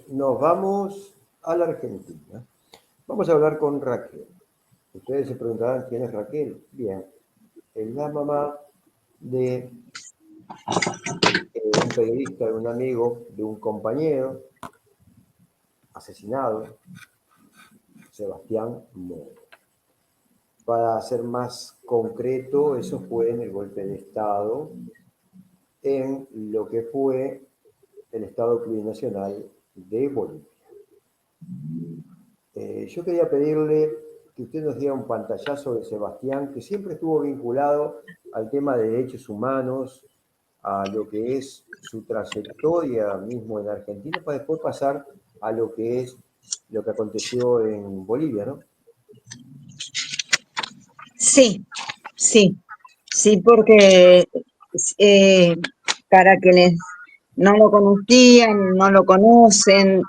nos vamos a la Argentina. Vamos a hablar con Raquel. Ustedes se preguntarán quién es Raquel. Bien, es la mamá de un periodista, de un amigo, de un compañero asesinado, Sebastián Moro. Para ser más concreto, eso fue en el golpe de Estado en lo que fue el Estado Plurinacional de Bolivia. Yo quería pedirle que usted nos diera un pantallazo de Sebastián, que siempre estuvo vinculado al tema de derechos humanos, a lo que es su trayectoria mismo en Argentina, para después pasar a lo que es lo que aconteció en Bolivia, ¿no? Sí, sí, sí, porque eh, para quienes no lo conocían, no lo conocen,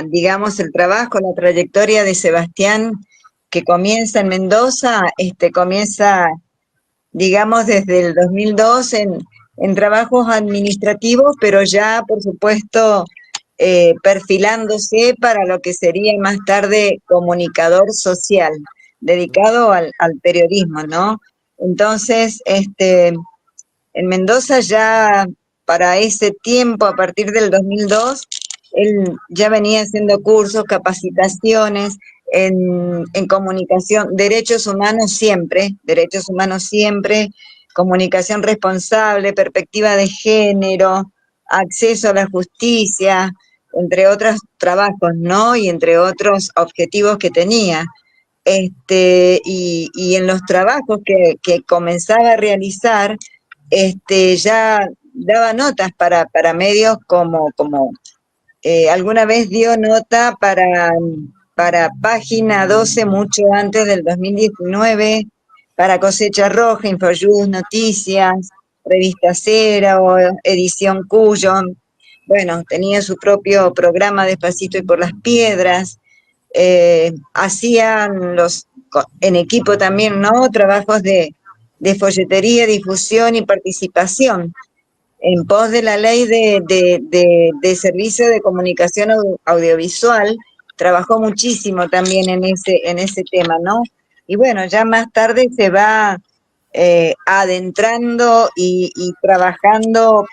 digamos, el trabajo, la trayectoria de Sebastián que comienza en Mendoza, comienza, digamos, desde el 2002 en trabajos administrativos, pero ya, por supuesto, perfilándose para lo que sería más tarde comunicador social, dedicado al periodismo, ¿no? Entonces, en Mendoza ya para ese tiempo, a partir del 2002, él ya venía haciendo cursos, capacitaciones en comunicación, derechos humanos siempre, comunicación responsable, perspectiva de género, acceso a la justicia, entre otros trabajos, ¿no? Y entre otros objetivos que tenía. Y en los trabajos que comenzaba a realizar, ya daba notas para medios alguna vez dio nota para Página 12 mucho antes del 2019, para Cosecha Roja, Infojus, Noticias, Revista Cero, Edición Cuyo. Bueno, tenía su propio programa Despacito y por las Piedras. Hacían en equipo también, ¿no? Trabajos de folletería, difusión y participación en pos de la ley de servicio de comunicación audiovisual. Trabajó muchísimo también en ese tema, ¿no? Y bueno, ya más tarde se va adentrando y trabajando,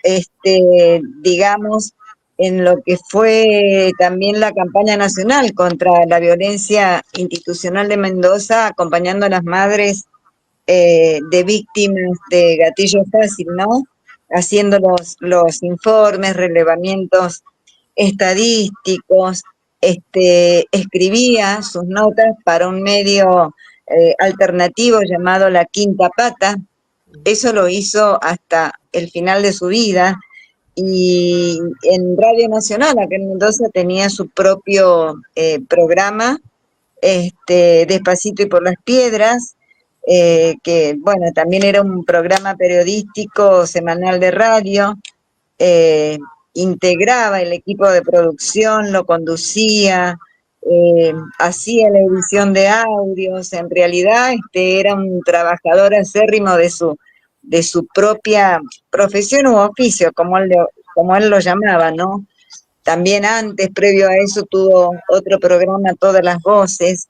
digamos, en lo que fue también la campaña nacional contra la violencia institucional de Mendoza, acompañando a las madres de víctimas de gatillo fácil, ¿no? Haciendo los informes, relevamientos estadísticos, escribía sus notas para un medio alternativo llamado La Quinta Pata. Eso lo hizo hasta el final de su vida. Y en Radio Nacional, acá en Mendoza, tenía su propio programa, Despacito y por las Piedras, que bueno, también era un programa periodístico semanal de radio, eh, integraba el equipo de producción, lo conducía, hacía la edición de audios. En realidad era un trabajador acérrimo de su propia profesión u oficio, como él lo llamaba, ¿no? También antes, previo a eso, tuvo otro programa, Todas las Voces.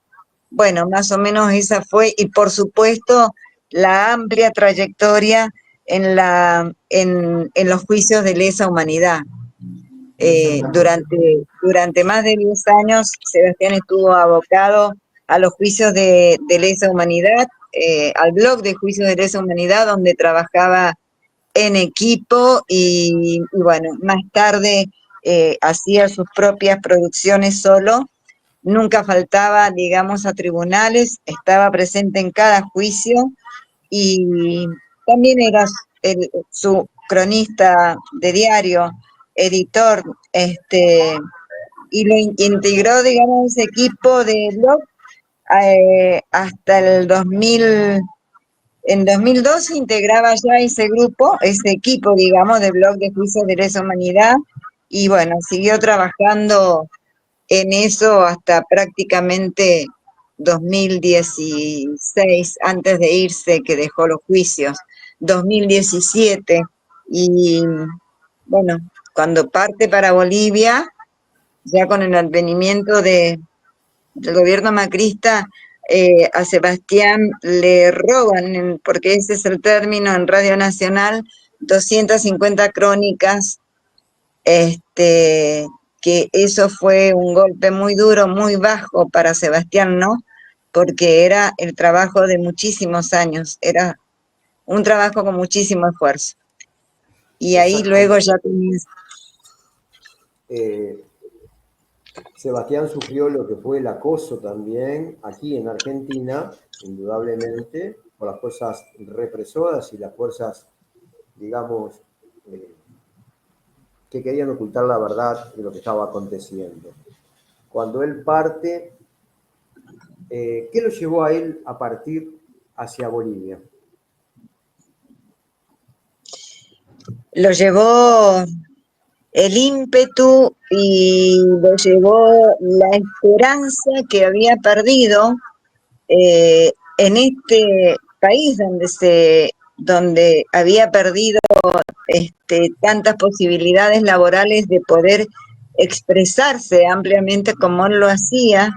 Bueno, más o menos esa fue, y por supuesto, la amplia trayectoria en los juicios de lesa humanidad. Durante más de 10 años, Sebastián estuvo abocado a los juicios de lesa humanidad, al blog de juicios de lesa humanidad, donde trabajaba en equipo y bueno, más tarde hacía sus propias producciones solo. Nunca faltaba, digamos, a tribunales, estaba presente en cada juicio y también era su cronista de diario, editor, y lo integró, digamos, ese equipo de blog hasta el 2000. En 2012 integraba ya ese grupo, ese equipo, digamos, de blog de juicios de lesa humanidad, y bueno, siguió trabajando en eso hasta prácticamente 2016, antes de irse, que dejó los juicios, 2017, y bueno, cuando parte para Bolivia, ya con el advenimiento del gobierno macrista, a Sebastián le roban, porque ese es el término en Radio Nacional, 250 crónicas, que eso fue un golpe muy duro, muy bajo para Sebastián, ¿no? Porque era el trabajo de muchísimos años, era un trabajo con muchísimo esfuerzo. Y ahí luego Exactamente. ya comienza. Sebastián sufrió lo que fue el acoso también aquí en Argentina, indudablemente, por las fuerzas represoras y las fuerzas, digamos, eh, que querían ocultar la verdad de lo que estaba aconteciendo. Cuando él parte, ¿qué lo llevó a él a partir hacia Bolivia? Lo llevó el ímpetu y lo llevó la esperanza que había perdido en este país donde había perdido tantas posibilidades laborales de poder expresarse ampliamente como él lo hacía,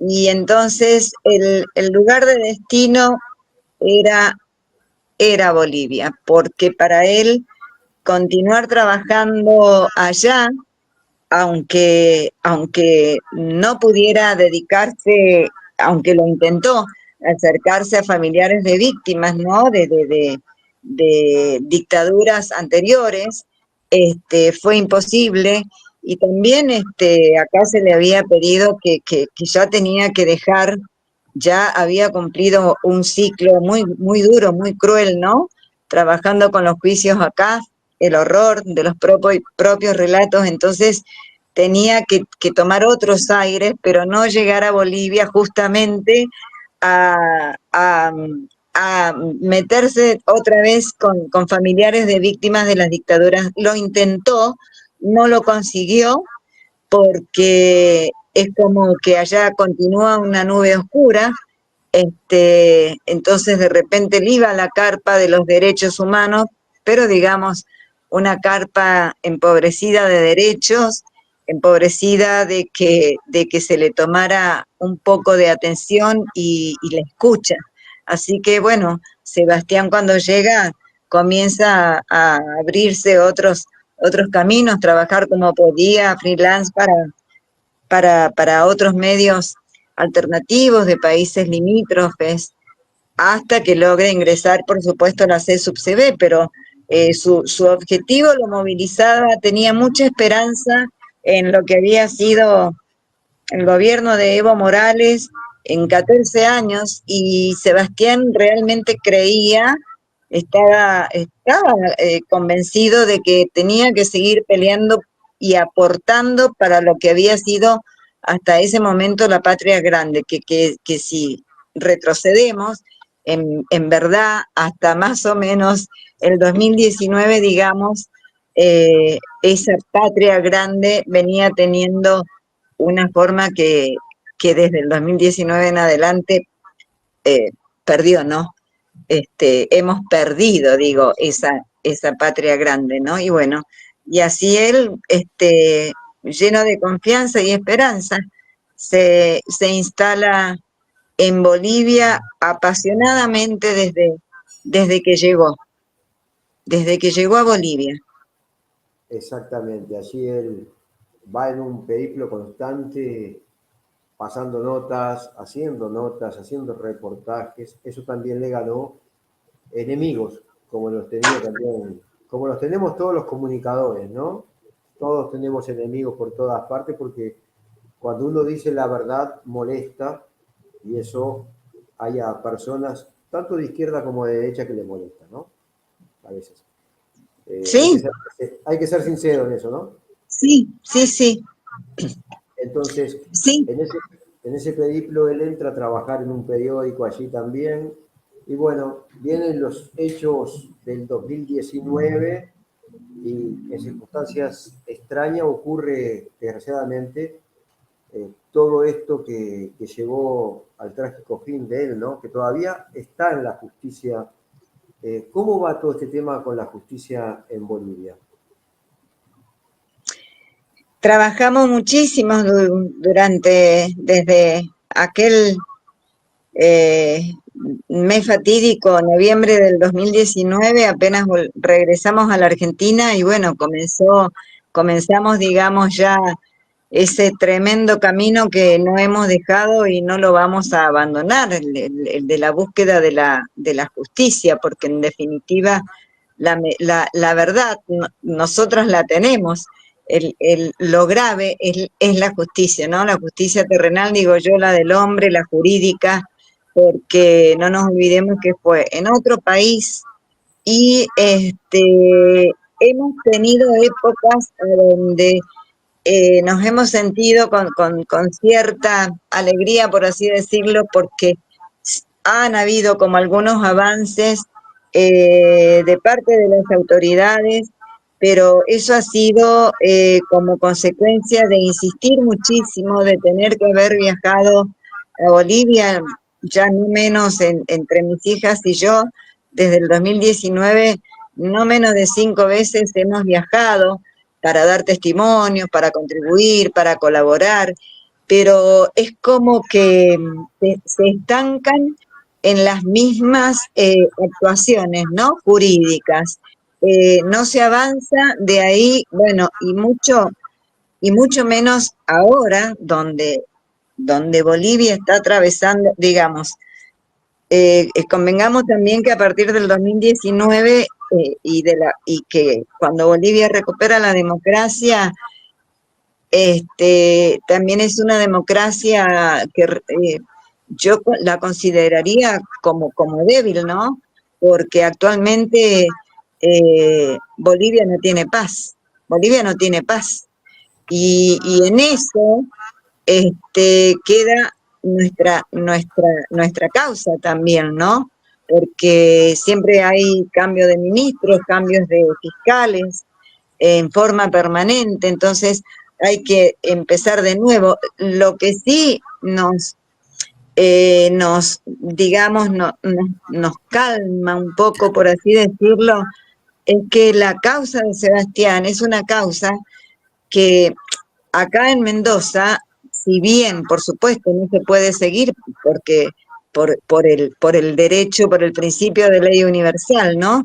y entonces el lugar de destino era, era Bolivia, porque para él continuar trabajando allá, aunque no pudiera dedicarse, aunque lo intentó, acercarse a familiares de víctimas, ¿no? De dictaduras anteriores, fue imposible. Y también acá se le había pedido que ya tenía que dejar, ya había cumplido un ciclo muy, muy duro, muy cruel, ¿no? Trabajando con los juicios acá, el horror de los propios relatos, entonces tenía que tomar otros aires, pero no llegar a Bolivia justamente a, a, a meterse otra vez con familiares de víctimas de las dictaduras. Lo intentó, no lo consiguió, porque es como que allá continúa una nube oscura. Entonces de repente él iba a la carpa de los derechos humanos, pero digamos, una carpa empobrecida de derechos, empobrecida de que se le tomara un poco de atención y la escucha. Así que bueno, Sebastián cuando llega comienza a abrirse otros caminos, trabajar como podía, freelance para otros medios alternativos de países limítrofes, hasta que logre ingresar, por supuesto, a la CSUB, pero su objetivo lo movilizaba, tenía mucha esperanza en lo que había sido el gobierno de Evo Morales en 14 años, y Sebastián realmente creía, estaba convencido de que tenía que seguir peleando y aportando para lo que había sido hasta ese momento la patria grande, que si retrocedemos, en verdad, hasta más o menos el 2019, digamos, esa patria grande venía teniendo una forma que desde el 2019 en adelante eh, perdió, ¿no? Hemos perdido, digo, esa patria grande, ¿no? Y bueno, y así él, lleno de confianza y esperanza, se instala en Bolivia apasionadamente desde que llegó a Bolivia. Exactamente, allí él va en un periplo constante, pasando notas, haciendo reportajes. Eso también le ganó enemigos, como los tenía también, como los tenemos todos los comunicadores, ¿no? Todos tenemos enemigos por todas partes porque cuando uno dice la verdad molesta, y eso hay a personas, tanto de izquierda como de derecha, que le molesta, ¿no? A veces. Sí, Hay que ser sincero en eso, ¿no? sí, sí, sí, Entonces, sí. en ese periplo él entra a trabajar en un periódico allí también. Y bueno, vienen los hechos del 2019 y en circunstancias extrañas ocurre, desgraciadamente, todo esto que llevó al trágico fin de él, ¿no? Que todavía está en la justicia. ¿Cómo va todo este tema con la justicia en Bolivia? Trabajamos muchísimo desde aquel eh, mes fatídico, noviembre del 2019, apenas regresamos a la Argentina y bueno, comenzamos, digamos, ya ese tremendo camino que no hemos dejado y no lo vamos a abandonar, el de la búsqueda de la justicia, porque en definitiva la verdad nosotras la tenemos. Lo grave es la justicia, ¿no? La justicia terrenal, digo yo, la del hombre, la jurídica, porque no nos olvidemos que fue en otro país y hemos tenido épocas donde nos hemos sentido con cierta alegría, por así decirlo, porque han habido como algunos avances de parte de las autoridades, pero eso ha sido como consecuencia de insistir muchísimo, de tener que haber viajado a Bolivia, ya no menos entre mis hijas y yo, desde el 2019, no menos de 5 veces hemos viajado para dar testimonios, para contribuir, para colaborar, pero es como que se estancan en las mismas actuaciones, ¿no? Jurídicas. No se avanza de ahí, bueno, y mucho menos ahora, donde Bolivia está atravesando, digamos, convengamos también que a partir del 2019 y que cuando Bolivia recupera la democracia, también es una democracia que yo la consideraría como débil, ¿no? Porque actualmente Bolivia no tiene paz. Bolivia no tiene paz. Y en eso queda nuestra causa también, ¿no? Porque siempre hay cambio de ministros, cambios de fiscales en forma permanente, entonces hay que empezar de nuevo. Lo que sí digamos, nos calma un poco, por así decirlo, es que la causa de Sebastián es una causa que acá en Mendoza, si bien, por supuesto, no se puede seguir porque por el derecho, por el principio de ley universal, ¿no?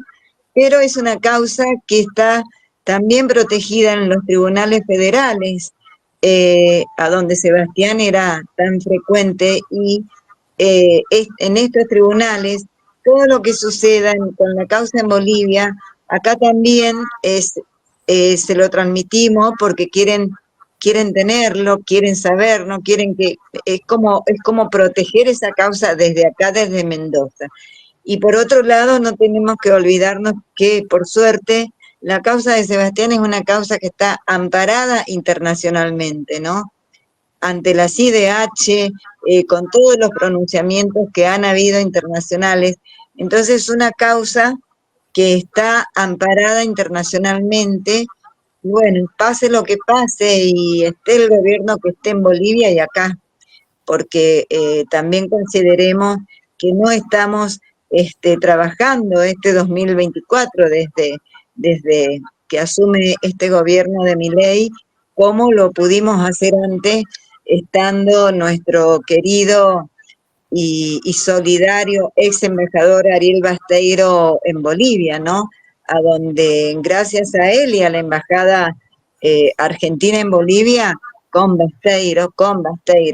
Pero es una causa que está también protegida en los tribunales federales, a donde Sebastián era tan frecuente, y en estos tribunales, todo lo que suceda con la causa en Bolivia, acá también se lo transmitimos porque quieren tenerlo, quieren saber, no quieren que, es como proteger esa causa desde acá, desde Mendoza. Y por otro lado, no tenemos que olvidarnos que, por suerte, la causa de Sebastián es una causa que está amparada internacionalmente, ¿no? Ante la CIDH, con todos los pronunciamientos que han habido internacionales. Entonces, una causa que está amparada internacionalmente. Bueno, pase lo que pase y esté el gobierno que esté en Bolivia y acá, porque también consideremos que no estamos trabajando este 2024 desde que asume este gobierno de Milei, como lo pudimos hacer antes, estando nuestro querido y solidario ex embajador Ariel Basteiro en Bolivia, ¿no? A donde gracias a él y a la embajada argentina en Bolivia, con Basteiro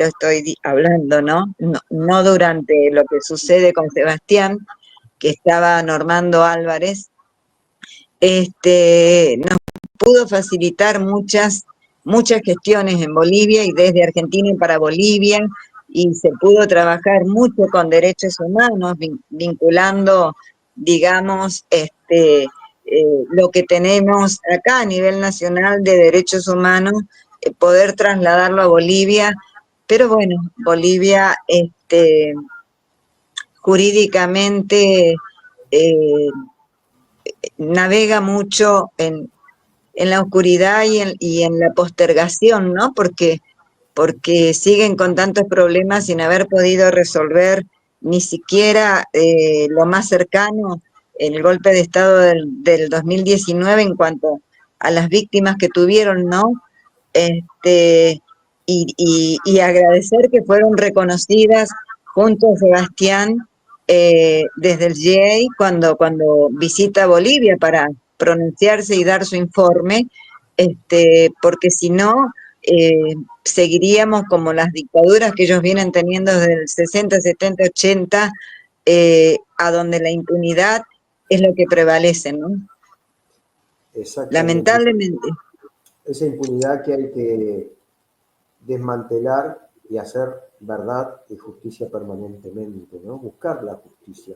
estoy hablando, ¿no? ¿no? No durante lo que sucede con Sebastián, que estaba Normando Álvarez, nos pudo facilitar muchas gestiones en Bolivia y desde Argentina y para Bolivia, y se pudo trabajar mucho con derechos humanos, vinculando, digamos, lo que tenemos acá a nivel nacional de derechos humanos, poder trasladarlo a Bolivia, pero bueno, Bolivia jurídicamente eh, navega mucho en la oscuridad y en la postergación, ¿no? Porque siguen con tantos problemas sin haber podido resolver ni siquiera lo más cercano, el golpe de Estado del 2019 en cuanto a las víctimas que tuvieron, ¿no? y agradecer que fueron reconocidas junto a Sebastián desde el GIEI cuando visita Bolivia para pronunciarse y dar su informe, porque si no, seguiríamos como las dictaduras que ellos vienen teniendo desde el 60, 70, 80, a donde la impunidad es lo que prevalece, ¿no? Exactamente. Lamentablemente. Esa impunidad que hay que desmantelar y hacer verdad y justicia permanentemente, ¿no? Buscar la justicia.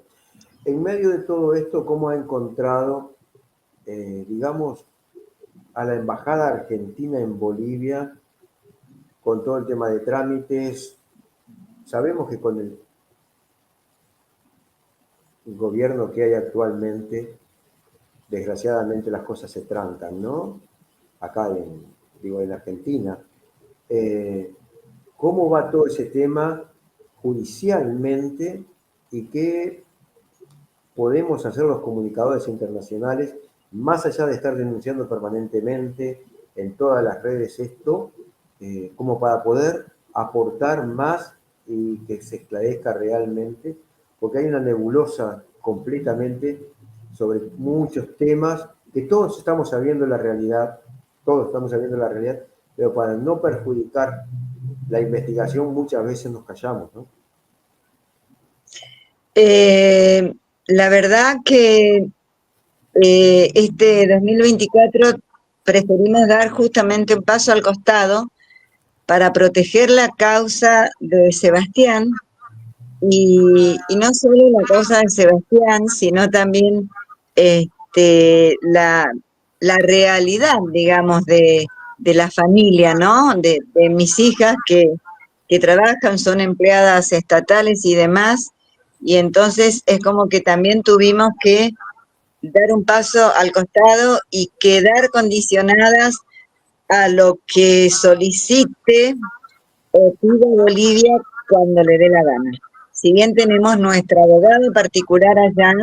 En medio de todo esto, ¿cómo ha encontrado, digamos, a la Embajada Argentina en Bolivia con todo el tema de trámites? Sabemos que con el gobierno que hay actualmente, desgraciadamente las cosas se trancan, ¿no? Acá en Argentina. ¿Cómo va todo ese tema judicialmente y qué podemos hacer los comunicadores internacionales, más allá de estar denunciando permanentemente en todas las redes esto, como para poder aportar más y que se esclarezca realmente, porque hay una nebulosa completamente sobre muchos temas que todos estamos sabiendo la realidad, todos estamos sabiendo la realidad, pero para no perjudicar la investigación muchas veces nos callamos, ¿no? La verdad que este 2024 preferimos dar justamente un paso al costado para proteger la causa de Sebastián y no solo la causa de Sebastián, sino también la realidad, digamos, de la familia, ¿no? De mis hijas que trabajan, son empleadas estatales y demás, y entonces es como que también tuvimos que dar un paso al costado y quedar condicionadas a lo que solicite o pida Bolivia cuando le dé la gana. Si bien tenemos nuestra abogada particular allá,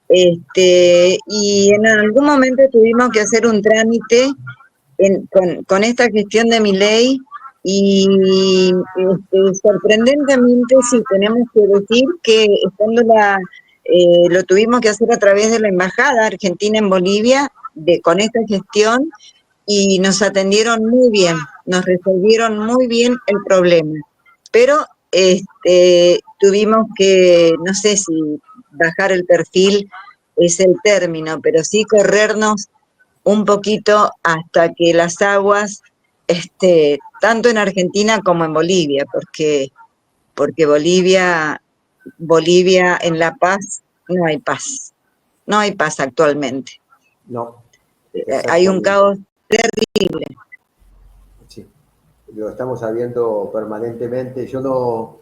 y en algún momento tuvimos que hacer un trámite con esta gestión de mi ley y sorprendentemente sí tenemos que decir que estando lo tuvimos que hacer a través de la Embajada Argentina en Bolivia con esta gestión y nos atendieron muy bien, nos resolvieron muy bien el problema. Pero tuvimos que, no sé si bajar el perfil es el término, pero sí corrernos un poquito hasta que las aguas, tanto en Argentina como en Bolivia, porque Bolivia en La Paz no hay paz actualmente. No, Hay un exactamente. caos terrible. Sí, lo estamos sabiendo permanentemente. Yo no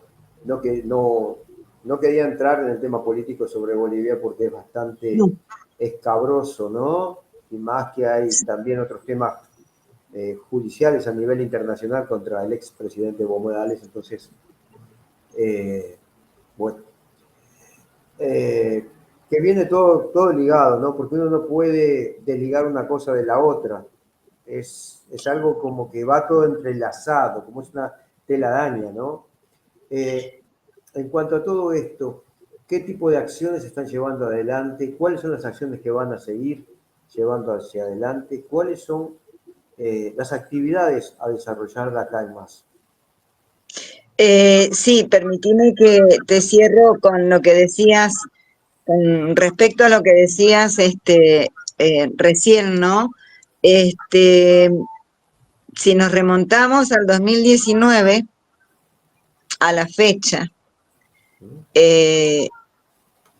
quería entrar en el tema político sobre Bolivia porque es bastante No. escabroso, ¿no? Y más que hay también otros temas judiciales a nivel internacional contra el expresidente Evo Morales. Entonces, bueno, eh, que viene todo ligado, ¿no? Porque uno no puede desligar una cosa de la otra. Es algo como que va todo entrelazado, como es una telaraña, ¿no? Eh, en cuanto a todo esto, ¿qué tipo de acciones se están llevando adelante? ¿Cuáles son las acciones que van a seguir llevando hacia adelante? ¿Cuáles son las actividades a desarrollar de acá en más? Sí, permitime que te cierro con lo que decías, con respecto a lo que decías recién, ¿no? Este, si nos remontamos al 2019, a la fecha, eh,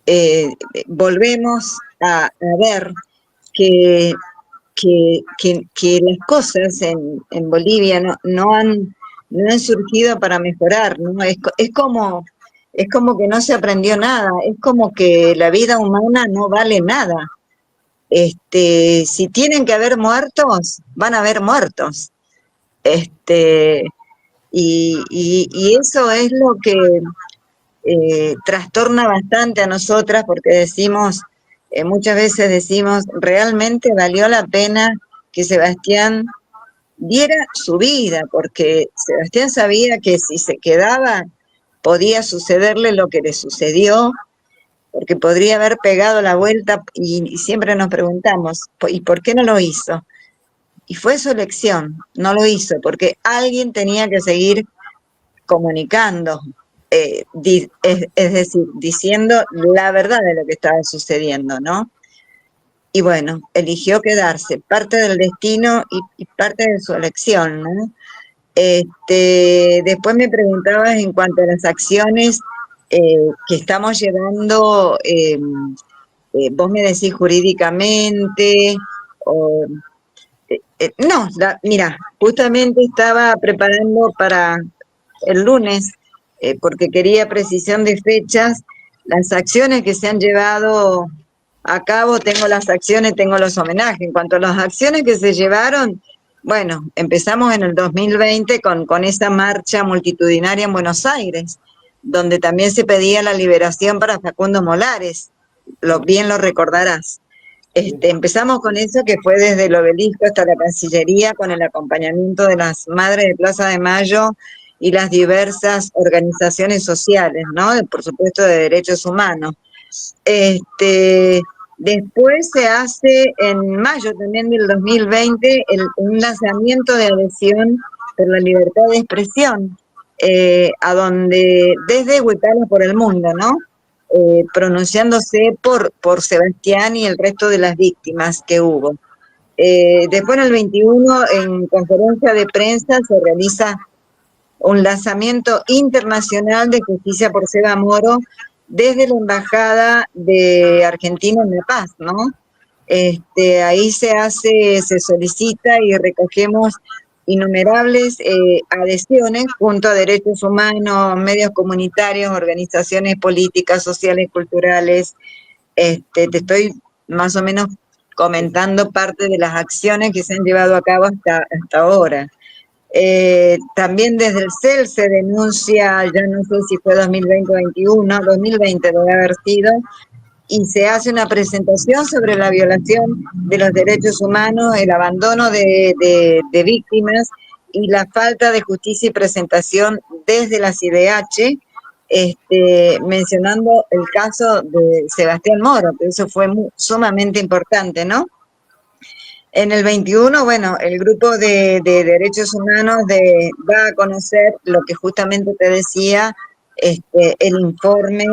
eh, volvemos a ver que, que las cosas en Bolivia no han surgido para mejorar, ¿no? Es como que no se aprendió nada, es como que la vida humana no vale nada. Si tienen que haber muertos, van a haber muertos. Este, y eso es lo que trastorna bastante a nosotras porque decimos, muchas veces decimos, ¿realmente valió la pena que Sebastián diera su vida, porque Sebastián sabía que si se quedaba podía sucederle lo que le sucedió, porque podría haber pegado la vuelta y siempre nos preguntamos, ¿y por qué no lo hizo? Y fue su elección, no lo hizo, porque alguien tenía que seguir comunicando, es decir, diciendo la verdad de lo que estaba sucediendo, ¿no? Y bueno, eligió quedarse, parte del destino y parte de su elección, ¿no? Después me preguntabas en cuanto a las acciones que estamos llevando, vos me decís jurídicamente, o, no, mira, justamente estaba preparando para el lunes, porque quería precisión de fechas, las acciones que se han llevado a cabo, tengo las acciones, tengo los homenajes. En cuanto a las acciones que se llevaron, bueno, empezamos en el 2020 con esa marcha multitudinaria en Buenos Aires, donde también se pedía la liberación para Facundo Molares, bien lo recordarás. ¿Sí? Empezamos con eso, que fue desde el obelisco hasta la Cancillería, con el acompañamiento de las Madres de Plaza de Mayo y las diversas organizaciones sociales, ¿no? Por supuesto, de derechos humanos. Después se hace en mayo también del 2020 un lanzamiento de adhesión por la libertad de expresión, a donde desde Huetala por el mundo, ¿no? Pronunciándose por Sebastián y el resto de las víctimas que hubo. Después en el 21, en conferencia de prensa, se realiza un lanzamiento internacional de justicia por Seba Moro desde la Embajada de Argentina en La Paz, ¿no? Ahí se solicita y recogemos innumerables adhesiones junto a derechos humanos, medios comunitarios, organizaciones políticas, sociales, culturales. Te estoy más o menos comentando parte de las acciones que se han llevado a cabo hasta ahora. También desde el CEL se denuncia, ya no sé si fue 2020 o 2021, 2020 debe haber sido, y se hace una presentación sobre la violación de los derechos humanos, el abandono de víctimas y la falta de justicia y presentación desde la CIDH, mencionando el caso de Sebastián Moro, que eso fue sumamente importante, ¿no? En el 21, bueno, el grupo de derechos humanos va a conocer lo que justamente te decía, el informe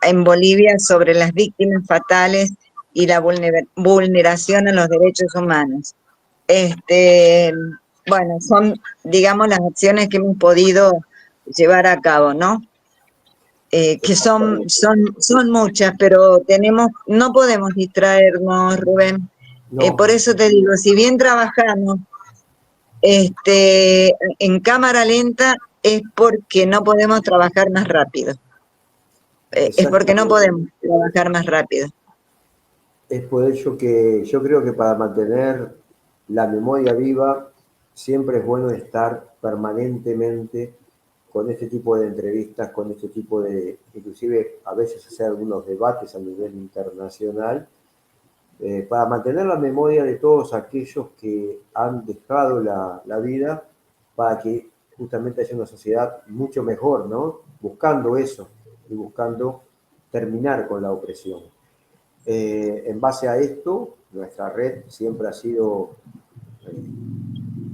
en Bolivia sobre las víctimas fatales y la vulneración a los derechos humanos. Bueno, son, digamos, las acciones que hemos podido llevar a cabo, ¿no? Que son muchas, pero no podemos distraernos, Rubén. Por No, eso te digo, si bien trabajamos en cámara lenta, es porque no podemos trabajar más rápido. Es porque no exactamente. podemos trabajar más rápido. Es por ello que yo creo que para mantener la memoria viva siempre es bueno estar permanentemente con este tipo de entrevistas, con este tipo de, inclusive a veces hacer algunos debates a nivel internacional, para mantener la memoria de todos aquellos que han dejado la vida, para que justamente haya una sociedad mucho mejor, ¿no? Buscando eso y buscando terminar con la opresión. En base a esto, nuestra red siempre ha sido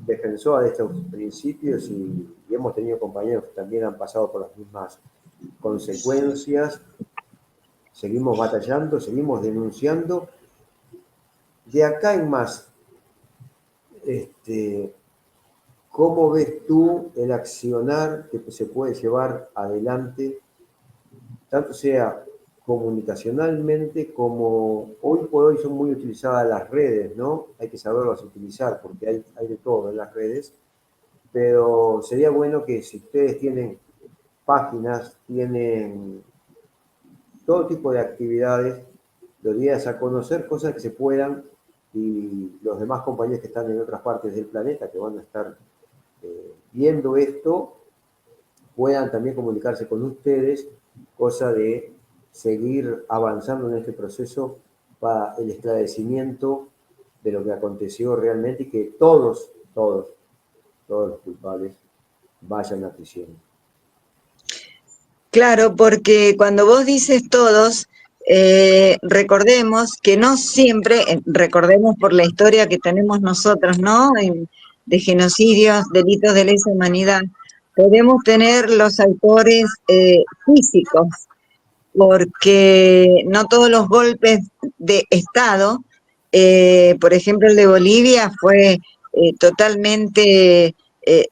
defensora de estos principios y hemos tenido compañeros que también han pasado por las mismas consecuencias. Seguimos batallando, seguimos denunciando. De acá en más, este, ¿cómo ves tú el accionar que se puede llevar adelante, tanto sea comunicacionalmente como hoy por hoy son muy utilizadas las redes, ¿no? Hay que saberlas utilizar porque hay de todo en las redes, pero sería bueno que si ustedes tienen páginas, tienen todo tipo de actividades, los días a conocer cosas que se puedan y los demás compañeros que están en otras partes del planeta que van a estar viendo esto puedan también comunicarse con ustedes, cosa de seguir avanzando en este proceso para el esclarecimiento de lo que aconteció realmente y que todos los culpables vayan a prisión. Claro, porque cuando vos dices todos, recordemos que no siempre, recordemos por la historia que tenemos nosotros, ¿no? De genocidios, delitos de lesa humanidad, podemos tener los autores físicos, porque no todos los golpes de Estado, por ejemplo el de Bolivia fue totalmente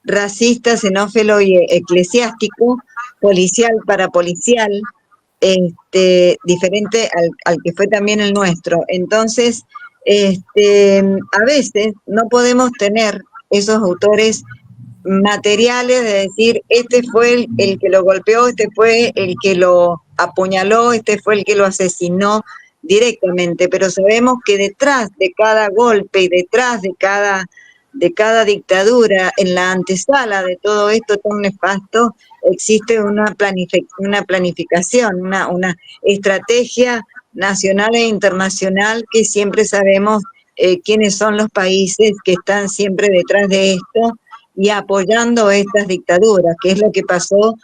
racista, xenófobo y eclesiástico, policial para policial, diferente al que fue también el nuestro. Entonces, a veces no podemos tener esos autores materiales de decir, este fue el que lo golpeó, este fue el que lo apuñaló, este fue el que lo asesinó directamente, pero sabemos que detrás de cada golpe y detrás de cada dictadura, en la antesala de todo esto tan nefasto, existe una planificación, una estrategia nacional e internacional que siempre sabemos quiénes son los países que están siempre detrás de esto y apoyando estas dictaduras, que es lo que pasó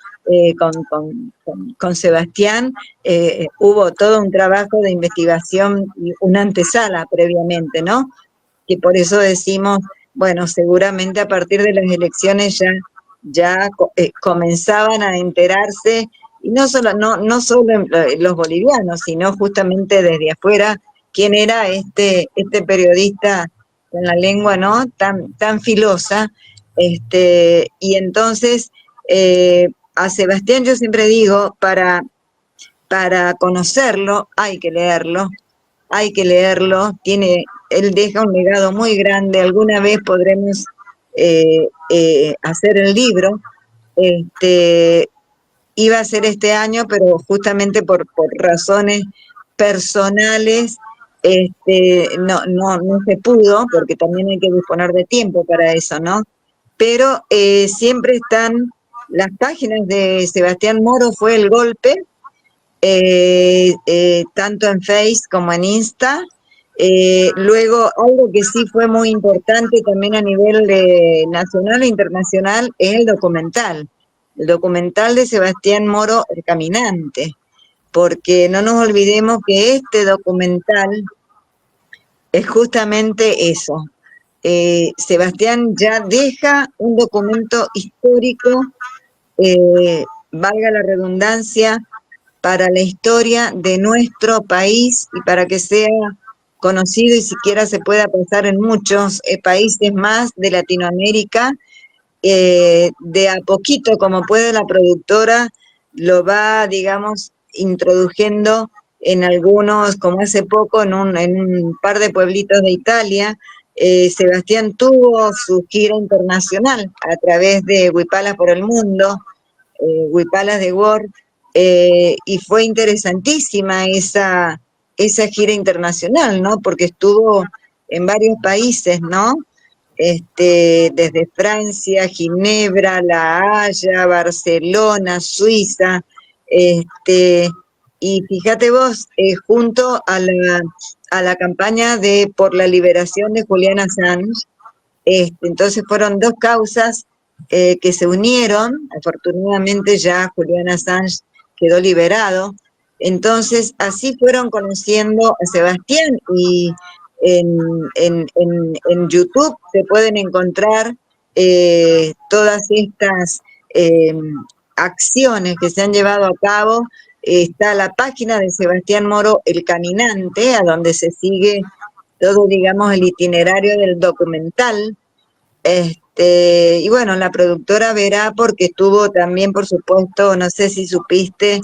con Sebastián. Hubo todo un trabajo de investigación y una antesala previamente, ¿no? Que por eso decimos, bueno, seguramente a partir de las elecciones ya comenzaban a enterarse, y no solo los bolivianos, sino justamente desde afuera, quién era este periodista con la lengua, ¿no?, tan filosa. Y entonces, a Sebastián yo siempre digo, para conocerlo hay que leerlo, él deja un legado muy grande, alguna vez podremos hacer el libro, iba a ser este año, pero justamente por razones personales, no se pudo, porque también hay que disponer de tiempo para eso, ¿no? Pero siempre están las páginas de Sebastián Moro, fue el golpe, tanto en Face como en Insta. Luego, algo que sí fue muy importante también a nivel nacional e internacional es el documental de Sebastián Moro, El Caminante, porque no nos olvidemos que este documental es justamente eso. Sebastián ya deja un documento histórico, valga la redundancia, para la historia de nuestro país y para que sea conocido y siquiera se pueda pasar en muchos países más de Latinoamérica. De a poquito, como puede la productora, lo va, digamos, introduciendo en algunos, como hace poco, en un par de pueblitos de Italia. Sebastián tuvo su gira internacional a través de Huipalas por el Mundo, Huipalas de World, y fue interesantísima esa gira internacional, ¿no? Porque estuvo en varios países, ¿no? Desde Francia, Ginebra, La Haya, Barcelona, Suiza, y fíjate vos, junto a la campaña por la liberación de Julian Assange. Entonces fueron dos causas que se unieron. Afortunadamente ya Julian Assange quedó liberado. Entonces así fueron conociendo a Sebastián, y en YouTube se pueden encontrar todas estas acciones que se han llevado a cabo. Está la página de Sebastián Moro, El Caminante, a donde se sigue todo, digamos, el itinerario del documental. Y bueno, la productora verá, porque estuvo también, por supuesto, no sé si supiste,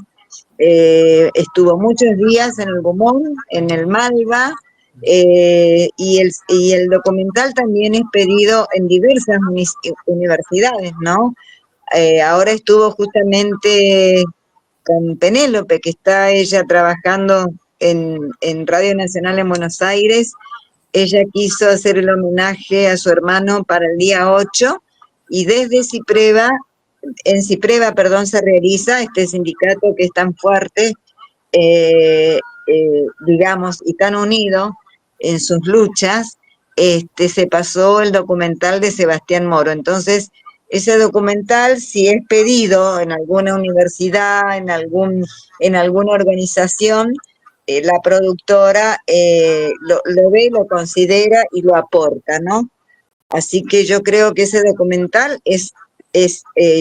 estuvo muchos días en el Gomón, en el Malva, y el documental también es pedido en diversas universidades, ¿no? Ahora estuvo justamente con Penélope, que está ella trabajando en Radio Nacional en Buenos Aires. Ella quiso hacer el homenaje a su hermano para el día 8, y desde en Cipreva, perdón, se realiza este sindicato que es tan fuerte, digamos, y tan unido en sus luchas. se pasó el documental de Sebastián Moro. Entonces, ese documental, si es pedido en alguna universidad, en alguna organización, la productora lo ve, lo considera y lo aporta, ¿no? Así que yo creo que ese documental es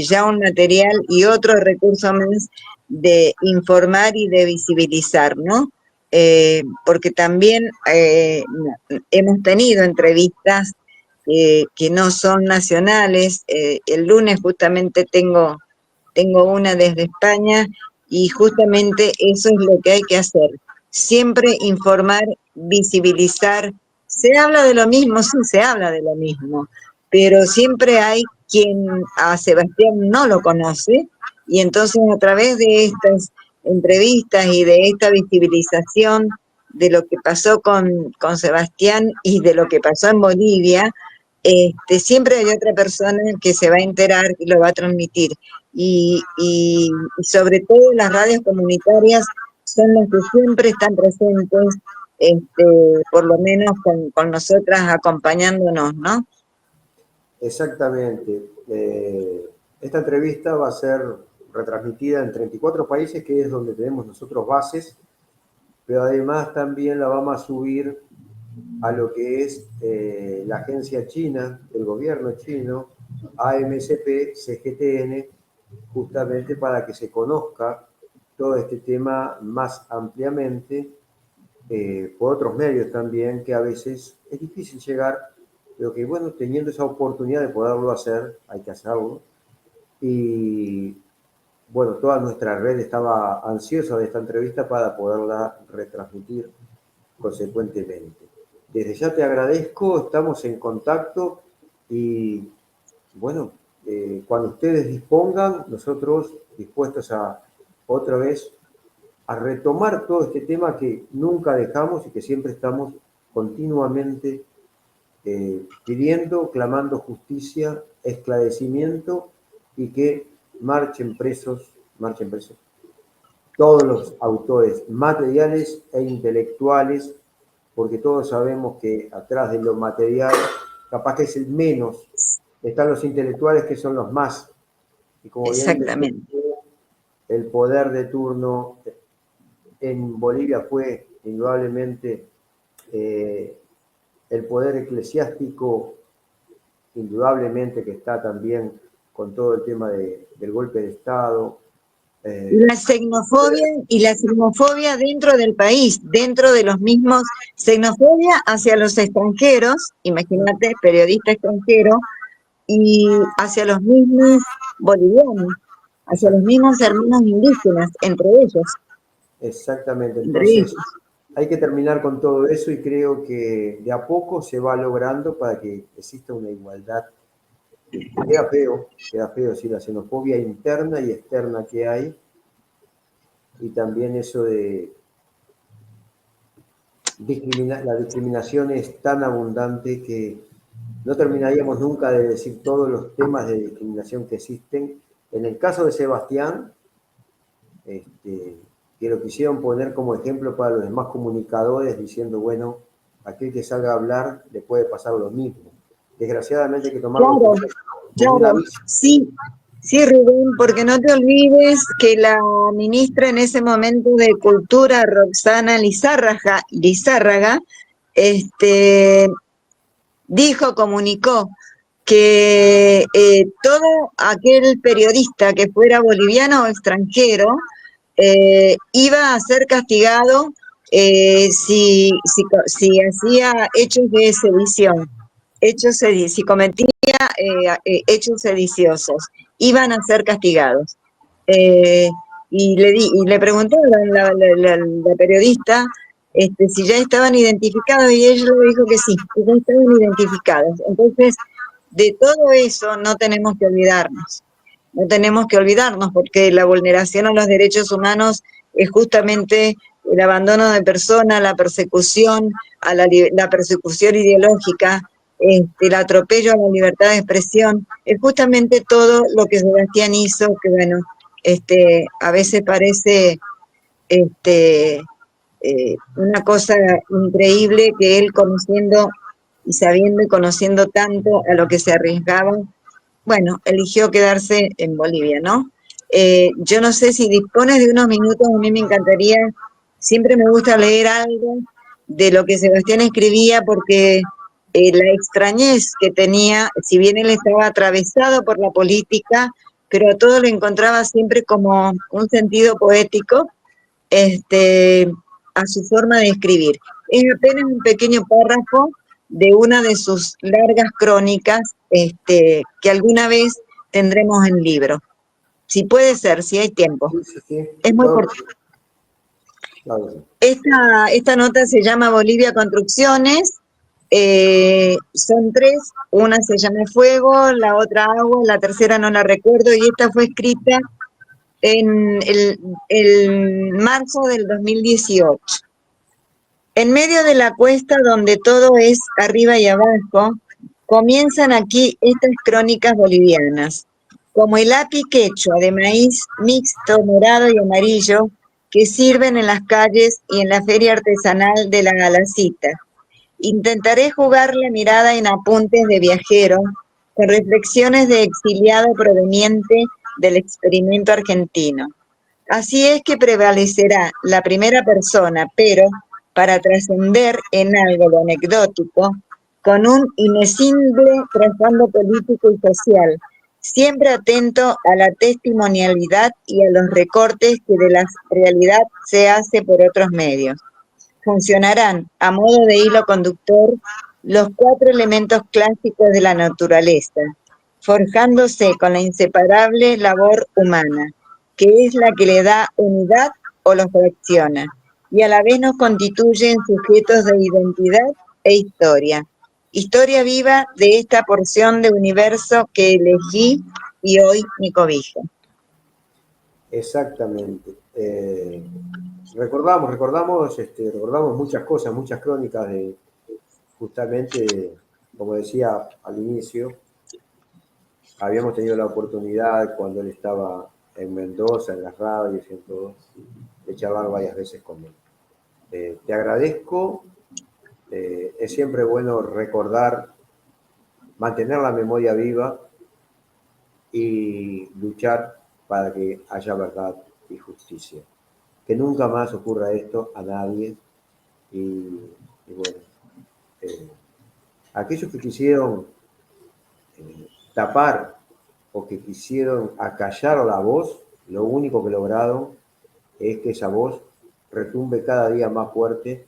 ya un material y otro recurso más de informar y de visibilizar, ¿no? Porque también hemos tenido entrevistas que no son nacionales. El lunes justamente tengo una desde España y justamente eso es lo que hay que hacer. Siempre informar, visibilizar. Se habla de lo mismo, sí, se habla de lo mismo, pero siempre hay quien a Sebastián no lo conoce y entonces a través de estas entrevistas y de esta visibilización de lo que pasó con Sebastián y de lo que pasó en Bolivia, siempre hay otra persona que se va a enterar y lo va a transmitir. Y sobre todo las radios comunitarias son las que siempre están presentes, por lo menos con nosotras acompañándonos, ¿no? Exactamente. Esta entrevista va a ser retransmitida en 34 países, que es donde tenemos nosotros bases, pero además también la vamos a subir a lo que es la agencia china, el gobierno chino, AMCP, CGTN, justamente para que se conozca todo este tema más ampliamente, por otros medios también, que a veces es difícil llegar, pero que bueno, teniendo esa oportunidad de poderlo hacer, hay que hacerlo. Y bueno, toda nuestra red estaba ansiosa de esta entrevista para poderla retransmitir consecuentemente. Desde ya te agradezco, estamos en contacto y bueno, cuando ustedes dispongan, nosotros dispuestos a otra vez a retomar todo este tema que nunca dejamos y que siempre estamos continuamente pidiendo, clamando justicia, esclarecimiento y que marchen presos todos los autores materiales e intelectuales, porque todos sabemos que atrás de lo material, capaz que es el menos, están los intelectuales que son los más. Y como bien decía, Exactamente. el poder de turno en Bolivia fue indudablemente el poder eclesiástico, indudablemente que está también con todo el tema del golpe de Estado. Y la xenofobia dentro del país, dentro de los mismos, xenofobia hacia los extranjeros, imagínate, periodista extranjero, y hacia los mismos bolivianos, hacia los mismos hermanos indígenas, Exactamente, entre entonces ellos. hay que terminar con todo eso y creo que de a poco se va logrando para que exista una igualdad. Queda feo, sí, la xenofobia interna y externa que hay, y también eso de la discriminación es tan abundante que no terminaríamos nunca de decir todos los temas de discriminación que existen. En el caso de Sebastián, que lo quisieron poner como ejemplo para los demás comunicadores, diciendo, bueno, aquel que salga a hablar le puede pasar lo mismo. Desgraciadamente hay que tomarlo Claro, como un claro, aviso. sí, sí, Rubén, porque no te olvides que la ministra en ese momento de Cultura, Roxana Lizárraga, este, comunicó que todo aquel periodista que fuera boliviano o extranjero iba a ser castigado si hacía hechos de sedición, si cometía hechos sediciosos, iban a ser castigados. Eh, y le preguntó la periodista si ya estaban identificados y ella le dijo que sí, que ya estaban identificados. Entonces, de todo eso no tenemos que olvidarnos. No tenemos que olvidarnos porque la vulneración a los derechos humanos es justamente el abandono de personas, la persecución, la persecución ideológica, el atropello a la libertad de expresión, es justamente todo lo que Sebastián hizo, que bueno, a veces parece una cosa increíble que él conociendo y sabiendo y conociendo tanto a lo que se arriesgaba, bueno, eligió quedarse en Bolivia, ¿no? Yo no sé si dispones de unos minutos, a mí me encantaría, siempre me gusta leer algo de lo que Sebastián escribía porque la extrañez que tenía, si bien él estaba atravesado por la política, pero a todo lo encontraba siempre como un sentido poético, a su forma de escribir. Es apenas un pequeño párrafo de una de sus largas crónicas, que alguna vez tendremos en libro. Si puede ser, si hay tiempo. Sí, sí, sí. Es muy corto. Claro, sí. Esta nota se llama Bolivia Construcciones. Son tres, una se llama Fuego, la otra Agua, la tercera no la recuerdo, y esta fue escrita en el marzo del 2018. En medio de la cuesta donde todo es arriba y abajo, comienzan aquí estas crónicas bolivianas, como el api quechua de maíz mixto morado y amarillo que sirven en las calles y en la feria artesanal de la Galacita. Intentaré jugar la mirada en apuntes de viajero, con reflexiones de exiliado proveniente del experimento argentino. Así es que prevalecerá la primera persona, pero para trascender en algo lo anecdótico, con un inescible trasfondo político y social, siempre atento a la testimonialidad y a los recortes que de la realidad se hace por otros medios. Funcionarán a modo de hilo conductor los cuatro elementos clásicos de la naturaleza, forjándose con la inseparable labor humana, que es la que le da unidad o los fracciona, y a la vez nos constituyen sujetos de identidad e historia. Historia viva de esta porción de universo que elegí y hoy me cobijo. Exactamente. Recordamos muchas cosas, muchas crónicas de, justamente, como decía al inicio, habíamos tenido la oportunidad cuando él estaba en Mendoza, en las radios y en todo, de charlar varias veces con él. Te agradezco, es siempre bueno recordar, mantener la memoria viva y luchar para que haya verdad y justicia. Que nunca más ocurra esto a nadie y bueno, aquellos que quisieron tapar o que quisieron acallar la voz, lo único que lograron es que esa voz retumbe cada día más fuerte,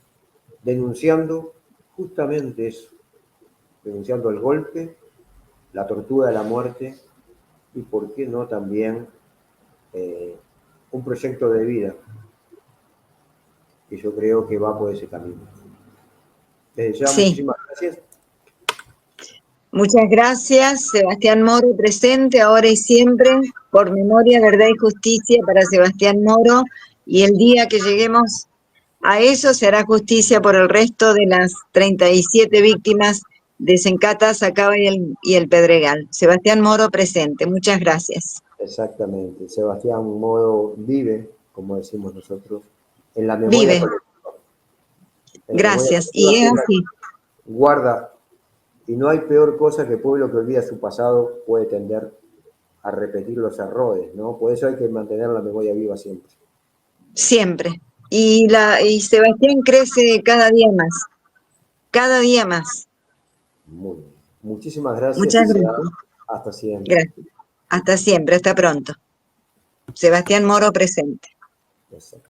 denunciando justamente eso, denunciando el golpe, la tortura de la muerte y, por qué no, también un proyecto de vida que yo creo que va por ese camino. Desde ya, Sí. muchísimas gracias. Muchas gracias, Sebastián Moro presente, ahora y siempre, por memoria, verdad y justicia para Sebastián Moro, y el día que lleguemos a eso se hará justicia por el resto de las 37 víctimas de Sencata, Sacaba y el Pedregal. Sebastián Moro presente, muchas gracias. Exactamente, Sebastián Moro vive, como decimos nosotros, en la memoria Vive. colectiva. En la memoria Gracias, y es colectiva así. guarda. Y no hay peor cosa que el pueblo que olvida su pasado puede tender a repetir los errores, ¿no? Por eso hay que mantener la memoria viva siempre. Siempre. Y Sebastián crece cada día más. Cada día más. Muy bien. Muchísimas gracias Muchas y será gracias. hasta siempre. Gracias. Hasta siempre, hasta pronto. Sebastián Moro presente. Exacto.